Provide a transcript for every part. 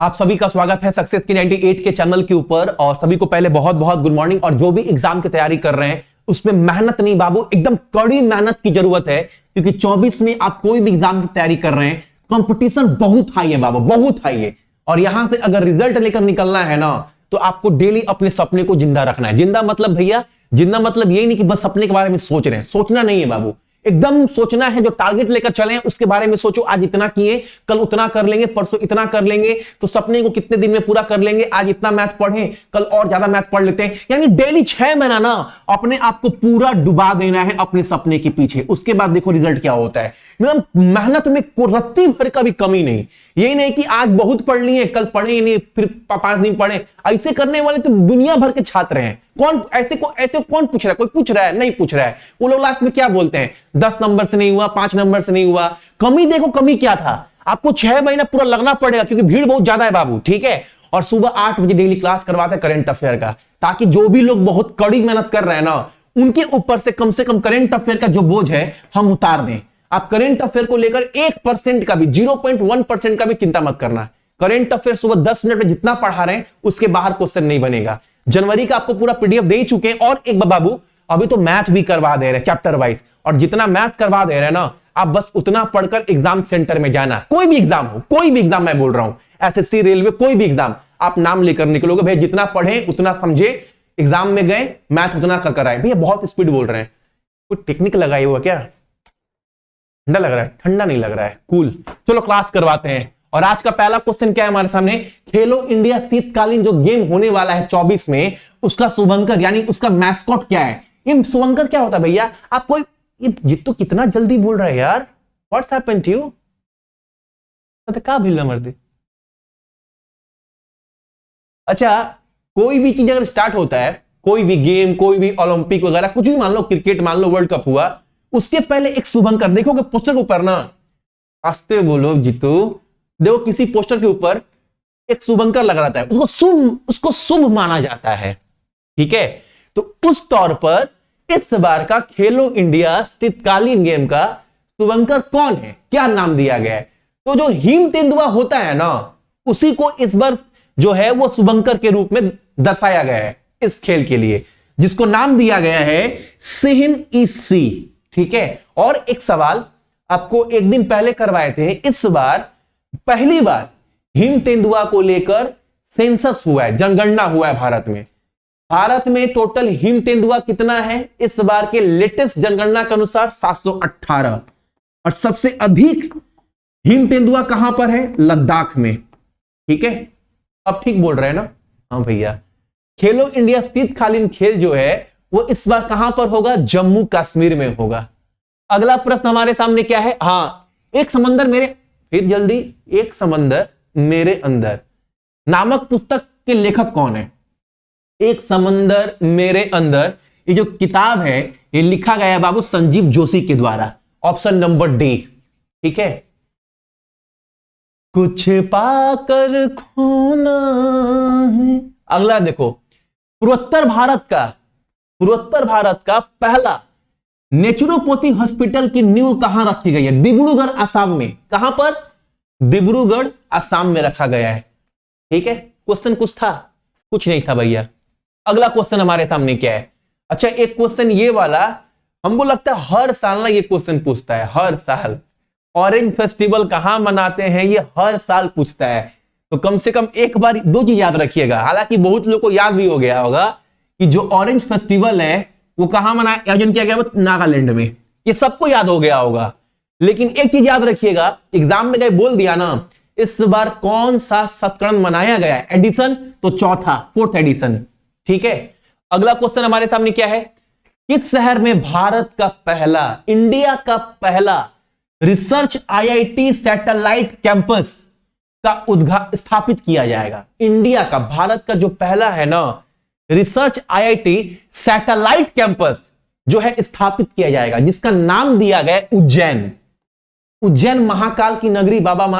आप सभी का स्वागत है सक्सेस की 98 के चैनल के ऊपर। और सभी को पहले बहुत बहुत गुड मॉर्निंग। और जो भी एग्जाम की तैयारी कर रहे हैं उसमें मेहनत नहीं बाबू, एकदम कड़ी मेहनत की जरूरत है, क्योंकि 24 में आप कोई भी एग्जाम की तैयारी कर रहे हैं, कंपटीशन बहुत हाई है बाबू, बहुत हाई है। और यहां से अगर रिजल्ट लेकर निकलना है ना, तो आपको डेली अपने सपने को जिंदा रखना है। जिंदा मतलब भैया, जिंदा मतलब यही नहीं कि बस सपने के बारे में सोच रहे हैं, सोचना नहीं है बाबू, एकदम सोचना है। जो टारगेट लेकर चले उसके बारे में सोचो, आज इतना किए, कल उतना कर लेंगे, परसों इतना कर लेंगे, तो सपने को कितने दिन में पूरा कर लेंगे। आज इतना मैथ पढ़े, कल और ज्यादा मैथ पढ़ लेते हैं। यानी डेली 6 महीना ना अपने आप को पूरा डुबा देना है अपने सपने के पीछे। उसके बाद देखो रिजल्ट क्या होता है। मतलब मेहनत में रत्ती भर का भी कमी नहीं। यही नहीं कि आज बहुत पढ़ लिए, कल पढ़े नहीं, फिर 5 दिन पढ़े। ऐसे करने वाले तो दुनिया भर के छात्र हैं। कौन ऐसे कौन पूछ रहा है? कोई पूछ रहा है? नहीं पूछ रहा है। वो लोग लास्ट में क्या बोलते हैं? 10 नंबर से नहीं हुआ, 5 नंबर से नहीं हुआ। कमी देखो, कमी क्या था। आपको 6 महीना पूरा लगना पड़ेगा, क्योंकि भीड़ बहुत ज्यादा है बाबू, ठीक है। और सुबह 8 बजे डेली क्लास करवाते हैं करंट अफेयर का, ताकि जो भी लोग बहुत कड़ी मेहनत कर रहे हैं ना, उनके ऊपर से कम करंट अफेयर का जो बोझ है हम उतार दें। आप करंट अफेयर को लेकर 1% का भी, 0.1% का भी चिंता मत करना। करंट अफेयर सुबह 10 मिनट में जितना पढ़ा रहे हैं उसके बाहर क्वेश्चन नहीं बनेगा। जनवरी का आपको पूरा पीडीएफ दे चुके हैं। और एक बाबू, अभी तो मैथ भी करवा दे रहे हैं चैप्टर वाइज। और जितना मैथ करवा दे रहे हैं ना, आप बस उतना पढ़कर एग्जाम सेंटर में जाना। कोई भी एग्जाम हो, कोई भी एग्जाम मैं बोल रहा हूं, एसएससी, रेलवे, कोई भी एग्जाम, आप नाम लेकर निकलोगे भैया। जितना पढ़े उतना समझे, एग्जाम में गए मैथ उतना कर आए। भैया बहुत स्पीड बोल रहे हैं, कोई टेक्निक लगाई हुआ क्या? ठंडा लग रहा है? ठंडा नहीं लग रहा है, कूल। चलो क्लास करवाते हैं। और आज का पहला क्वेश्चन क्या है हमारे सामने? खेलो इंडिया शीतकालीन जो गेम होने वाला है 24 में, उसका शुभंकर यानी उसका मैस्कॉट क्या है? ये शुभंकर क्या होता है भैया? आप कोई जितू कितना जल्दी बोल रहा है यार, व्हाट्स हैपेंड टू यू? क्या भूलना मर्दी। अच्छा, कोई भी चीज अगर स्टार्ट होता है, कोई भी गेम, कोई भी ओलंपिक वगैरह, कुछ भी मान लो, क्रिकेट मान लो, वर्ल्ड कप हुआ, उसके पहले एक शुभंकर देखोगे पोस्टर के ऊपर ना, आस्ते बोलो जीतू, देखो किसी पोस्टर के ऊपर एक शुभंकर लगा रहता है, उसको शुभ माना जाता है, ठीक है। तो उस तौर पर इस बार का खेलो इंडिया शीतकालीन गेम का शुभंकर कौन है, क्या नाम दिया गया है? तो जो हिम तेंदुआ होता है ना, उसी को इस बार जो है वो शुभंकर के रूप में दर्शाया गया है इस खेल के लिए, जिसको नाम दिया गया है सिहिन ईसी, ठीक है। और एक सवाल आपको एक दिन पहले करवाए थे, इस बार पहली बार हिम तेंदुआ को लेकर सेंसस हुआ है, जनगणना हुआ है भारत में। भारत में टोटल हिम तेंदुआ कितना है इस बार के लेटेस्ट जनगणना के अनुसार? 718। और सबसे अधिक हिम तेंदुआ कहां पर है? लद्दाख में, ठीक है। अब ठीक बोल रहे हैं ना? हाँ भैया। खेलो इंडिया शीतकालीन खेल जो है वो इस बार कहां पर होगा? जम्मू कश्मीर में होगा। अगला प्रश्न हमारे सामने क्या है? हाँ, एक समंदर मेरे, फिर जल्दी, एक समंदर मेरे अंदर नामक पुस्तक के लेखक कौन है? एक समंदर मेरे अंदर, ये जो किताब है ये लिखा गया है बाबू संजीव जोशी के द्वारा। ऑप्शन नंबर डी, ठीक है। कुछ पाकर खोना है। अगला देखो, पूर्वोत्तर भारत का पहला नेचुरोपैथी हॉस्पिटल की नींव कहां रखी गई है? डिब्रूगढ़ असम में। कहां पर? डिब्रूगढ़ असम में रखा गया है, ठीक है। क्वेश्चन कुछ था? कुछ नहीं था भैया। अगला क्वेश्चन हमारे सामने क्या है? अच्छा, एक क्वेश्चन ये वाला हमको लगता है हर साल ना ये क्वेश्चन पूछता है, हर साल। ऑरेंज फेस्टिवल कहां मनाते हैं, ये हर साल पूछता है। तो कम से कम एक बार 2 चीज याद रखिएगा। हालांकि बहुत लोगों को याद भी हो गया होगा कि जो ऑरेंज फेस्टिवल है वो कहां आयोजन किया गया? नागालैंड में। ये सबको याद हो गया होगा। लेकिन एक चीज याद रखिएगा, एग्जाम में गए बोल दिया ना, इस बार कौन सा संस्करण मनाया गया है? एडिशन तो चौथा, 4th एडिशन, ठीक है। अगला क्वेश्चन हमारे सामने क्या है? किस शहर में भारत का पहला, इंडिया का पहला रिसर्च आईआईटी सैटेलाइट कैंपस का स्थापित किया जाएगा? इंडिया का, भारत का जो पहला है ना रिसर्च आईआईटी सैटेलाइट कैंपस जो है स्थापित किया जाएगा, जिसका नाम दिया गया उज्जैन। उज्जैन महाकाल की नगरी, बाबा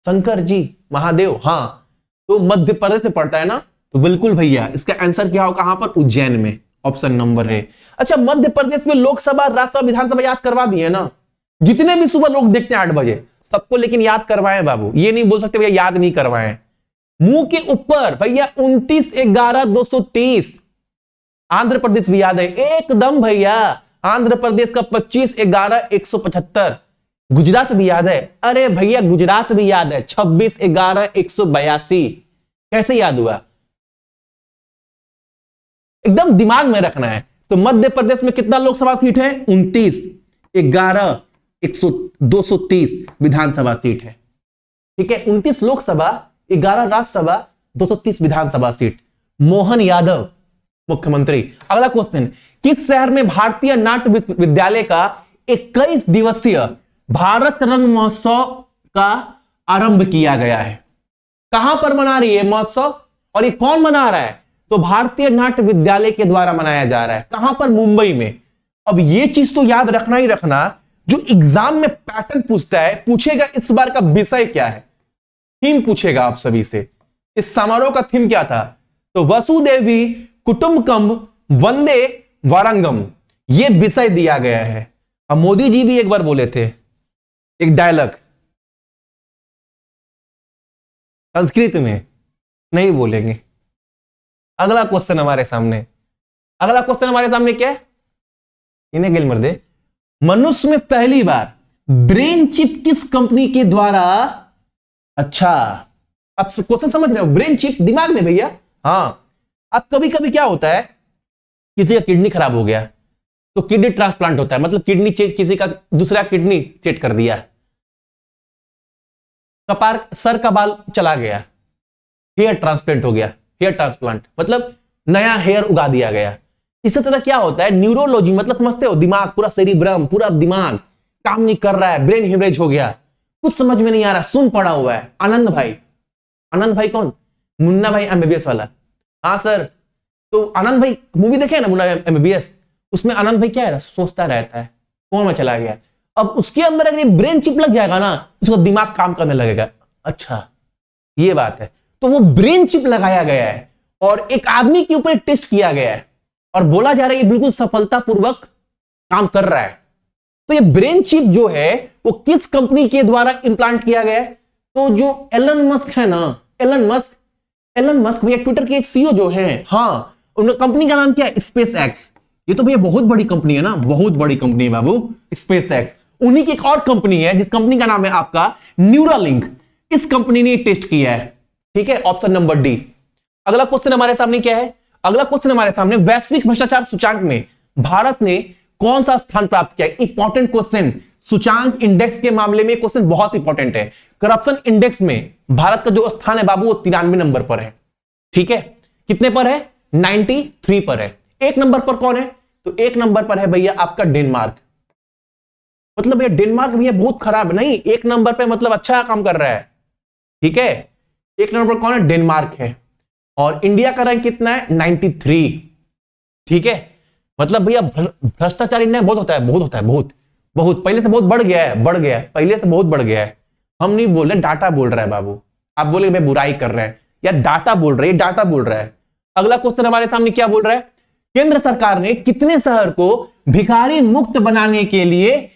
शंकर जी महादेव, हाँ, तो मध्य प्रदेश से पड़ता है ना, तो बिल्कुल भैया इसका आंसर क्या होगा? कहां पर? उज्जैन में, ऑप्शन नंबर है। अच्छा, मध्य प्रदेश में लोकसभा, राज्यसभा, विधानसभा याद करवा दिए ना, जितने भी सुबह लोग देखते हैं 8 बजे, सबको लेकिन याद करवाएं बाबू। ये नहीं बोल सकते भैया याद नहीं करवाएं। मुंह के ऊपर भैया 29/11/230। आंध्र प्रदेश भी याद है एकदम भैया, आंध्र प्रदेश का 25/11/175। गुजरात भी याद है, अरे भैया गुजरात भी याद है 26/11/182। कैसे याद हुआ, एकदम दिमाग में रखना है। तो मध्य प्रदेश में कितना लोकसभा सीट है, 29/11/230 विधानसभा सीट है। ठीक है, 29 लोकसभा, 11 राज्यसभा, 230 विधानसभा सीट। मोहन यादव मुख्यमंत्री। अगला क्वेश्चन, किस शहर में भारतीय नाट्य विश्वविद्यालय का 21 दिवसीय भारत रंग महोत्सव का आरंभ किया गया है? कहां पर मना रही है महोत्सव, और ये कौन मना रहा है? तो भारतीय नाट्य विद्यालय के द्वारा मनाया जा रहा है। कहां पर? मुंबई में। अब ये चीज तो याद रखना ही रखना, जो एग्जाम में पैटर्न पूछता है, पूछेगा इस बार का विषय क्या है, थीम पूछेगा आप सभी से। इस समारोह का थीम क्या था? तो वसुदेवी कुटुंबकम वंदे वारंगम, ये विषय दिया गया है। अब मोदी जी भी एक बार बोले थे एक डायलॉग संस्कृत में, नहीं बोलेंगे। अगला क्वेश्चन हमारे सामने, अगला क्वेश्चन हमारे सामने क्या है, इन्हें गिल मर दे। मनुष्य में पहली बार ब्रेन चिप किस कंपनी के द्वारा, अच्छा अब क्वेश्चन समझ रहे हो, ब्रेन चिप दिमाग में भैया। हाँ, अब कभी कभी क्या होता है, किसी का किडनी खराब हो गया तो किडनी ट्रांसप्लांट होता है, मतलब किडनी चेंज, किसी का दूसरा किडनी सेट कर दिया, कपार सर का बाल चला गया, हेयर ट्रांसप्लांट हो गया, हेयर ट्रांसप्लांट मतलब नया हेयर उगा दिया गया। इसी तरह क्या होता है, न्यूरोलॉजी मतलब समझते हो, दिमाग पूरा सेरिब्रम, पूरा दिमाग काम नहीं कर रहा है, ब्रेन हेमरेज हो गया, कुछ समझ में नहीं आ रहा, सुन पड़ा हुआ है। आनंद भाई, आनंद भाई कौन? मुन्ना भाई एमबीबीएस वाला। हाँ सर, तो आनंद भाई मूवी देखे ना मुन्ना एमबीबीएस, उसमें आनंद भाई क्या है, सोचता रहता है, कौन में चला गया। अब उसके अंदर अगर ब्रेन चिप लग जाएगा ना, उसका दिमाग काम करने लगेगा। अच्छा ये बात है, तो वो ब्रेन चिप लगाया गया है और एक आदमी के ऊपर टेस्ट किया गया है और बोला जा रहा है ये बिल्कुल सफलतापूर्वक काम कर रहा है। तो ये ब्रेन चिप जो है वो किस कंपनी के द्वारा इंप्लांट किया गया है? तो जो एलन मस्क है ना, एलन मस्क भैया ट्विटर के एक सीईओ जो है, हाँ उनका कंपनी का नाम क्या है? Space x. ये तो भैया बहुत बड़ी कंपनी है ना, बहुत बड़ी कंपनी है बाबू स्पेस एक्स। उन्हीं की एक और कंपनी है जिस कंपनी का नाम है आपका न्यूरालिंक, इस कंपनी ने टेस्ट किया है। ठीक है, ऑप्शन नंबर डी। अगला क्वेश्चन हमारे सामने क्या है? अगला क्वेश्चन हमारे सामने, वैश्विक भ्रष्टाचार सूचांक में भारत ने कौन सा स्थान प्राप्त किया? इंपॉर्टेंट क्वेश्चन, सूचांक इंडेक्स के मामले में क्वेश्चन बहुत इंपॉर्टेंट है। करप्शन इंडेक्स में भारत का जो स्थान है बाबू वो 93 नंबर पर है। ठीक है, कितने पर है? 93 पर है। एक नंबर पर कौन है? तो एक नंबर पर है भैया आपका डेनमार्क। मतलब भैया डेनमार्क भैया बहुत खराब नहीं, एक नंबर पे मतलब अच्छा काम कर रहा है। ठीक है, एक नंबर पर कौन है? डेनमार्क है। और इंडिया का रैंक कितना है? 93। ठीक है, मतलब भैया भ्रष्टाचार इंडिया में बहुत होता है, बहुत होता है, बहुत बहुत, पहले से बहुत बढ़ गया है, बढ़ गया है, पहले से बहुत बढ़ गया है। हम नहीं बोल रहे, डाटा बोल रहा है बाबू। आप बोले भाई बुराई कर रहे हैं, या डाटा बोल रहे हैं, डाटा बोल रहा है। अगला क्वेश्चन हमारे सामने क्या बोल रहा है? केंद्र सरकार ने कितने शहर को भिखारी मुक्त बनाने के लिए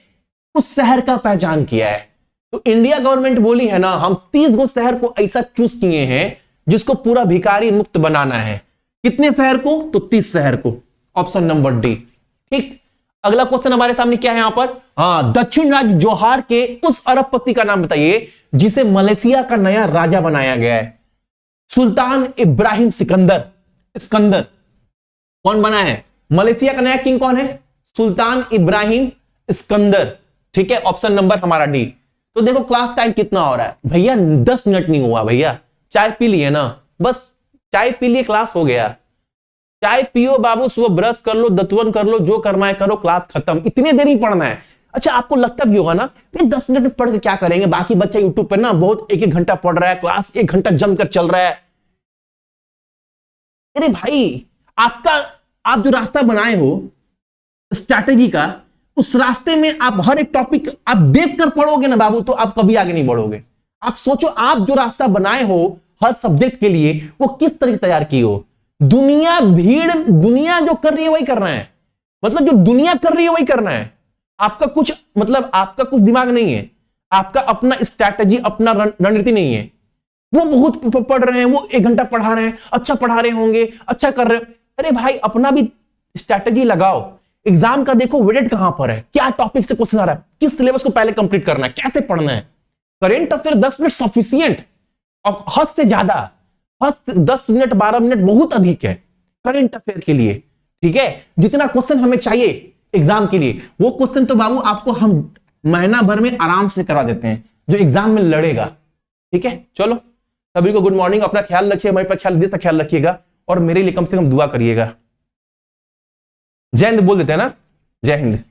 उस शहर का पहचान किया है? तो इंडिया गवर्नमेंट बोली है ना, हम 30 गो शहर को ऐसा चूज किए हैं जिसको पूरा भिखारी मुक्त बनाना है। कितने शहर को? तो 30 शहर को, ऑप्शन नंबर डी। ठीक, अगला क्वेश्चन हमारे सामने क्या है यहां पर? दक्षिण राज्य जोहार के उस अरबपति का नाम बताइए जिसे मलेशिया का नया राजा बनाया गया है। सुल्तान इब्राहिम सिकंदर कौन बना है? मलेशिया का नया किंग कौन है? सुल्तान इब्राहिम सिकंदर। ठीक है, ऑप्शन नंबर हमारा डी। तो देखो क्लास टाइम कितना हो रहा है भैया, 10 मिनट नहीं हुआ भैया, चाय पी लिए ना, बस चाय पी लिए, क्लास हो गया। चाय पियो बाबू, सुबह ब्रश कर लो, दतवन कर लो, जो करना है करो, क्लास खत्म। इतने देर ही पढ़ना है। अच्छा आपको लगता भी होगा ना 10 मिनट में पढ़ के क्या करेंगे, बाकी बच्चा यूट्यूब पर ना बहुत 1-1 घंटा पढ़ रहा है, क्लास 1 घंटा जमकर चल रहा है। अरे भाई आप जो रास्ता बनाए हो स्ट्रैटेजी का, उस रास्ते में आप हर एक टॉपिक आप देख कर पढ़ोगे ना बाबू, तो आप कभी आगे नहीं बढ़ोगे। आप सोचो आप जो रास्ता बनाए हो हर सब्जेक्ट के लिए, वो किस तरह से तैयार की हो। दुनिया जो कर रही है वही करना है, मतलब जो दुनिया कर रही है वही करना है। आपका कुछ दिमाग नहीं है, आपका अपना स्ट्रैटेजी, अपना रणनीति नहीं है। वो बहुत पढ़ रहे हैं, वो 1 घंटा पढ़ा रहे हैं, अच्छा पढ़ा रहे होंगे, अच्छा कर रहे। अरे भाई अपना भी स्ट्रैटेजी लगाओ। एग्जाम का देखो वेटेड कहां पर है, क्या टॉपिक से क्वेश्चन आ रहा है, किस सिलेबस को पहले कंप्लीट करना है, कैसे पढ़ना है। करेंट अफेयर 10 मिनट सफिशियंट, और हद से ज्यादा, हद 10 मिनट 12 मिनट बहुत अधिक है करेंट अफेयर के लिए। ठीक है, जितना क्वेश्चन हमें चाहिए एग्जाम के लिए, वो क्वेश्चन तो बाबू आपको हम महीना भर में आराम से करा देते हैं, जो एग्जाम में लड़ेगा। ठीक है, चलो सभी को गुड मॉर्निंग, अपना ख्याल रखिए, हमारे पर ख्याल रखिएगा, और मेरे लिए कम से कम दुआ करिएगा। जय हिंद बोल देते हैं ना, जय हिंद।